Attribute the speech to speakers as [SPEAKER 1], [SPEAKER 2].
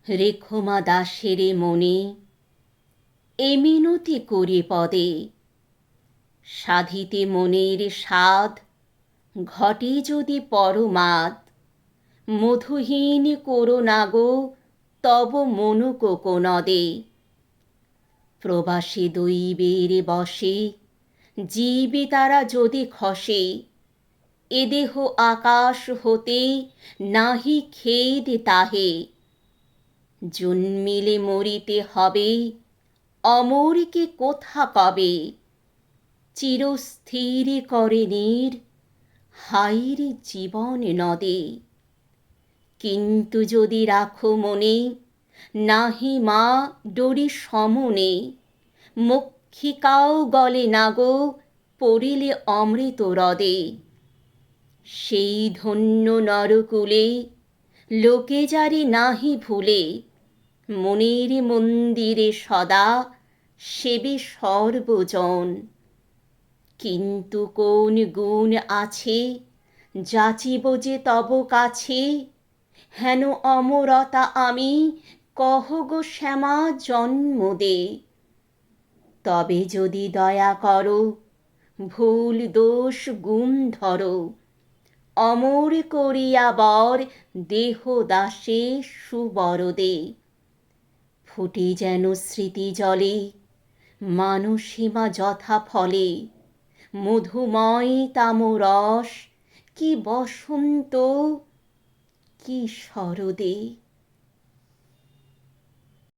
[SPEAKER 1] রেখমা দাসের মনে এ মিনতি করে পদে, সাধিতে মনের স্বাদ ঘটে যদি পরমাদ, মধুহীন করো না গো তব মনু কোকোনদে। প্রবাসী দৈবের বশে জীবে তারা যদি খসে, এ দেহ আকাশ হতে নাহি খেদ তাহে। জন্মিলে মরিতে হবে, অমরকে কোথা কবে, চিরস্থির করে নীর হায়রে জীবন নদে। কিন্তু যদি রাখো মনে, নাহি মা ডোরি সমনে, মক্ষিকাও গলে না গো পড়িলে অমৃত হ্রদে। সেই ধন্য নরকুলে লোকে যারে নাহি ভুলে, মনের মন্দিরে সদা সেবে সর্বজন। কিন্তু কোন গুণ আছে যাচিব যে তব কাছে, হেন অমরতা আমি কহ গো শ্যামা জন্ম দে। তবে যদি দয়া করো, ভুল দোষ গুণ ধরো, অমর করিয়া বর দেহ দাসে সুবরদে। ফুটে যেন স্মৃতি জলে মানসীমা যথা ফলে, মধুময় তামরস কি বসন্ত কি শরদে।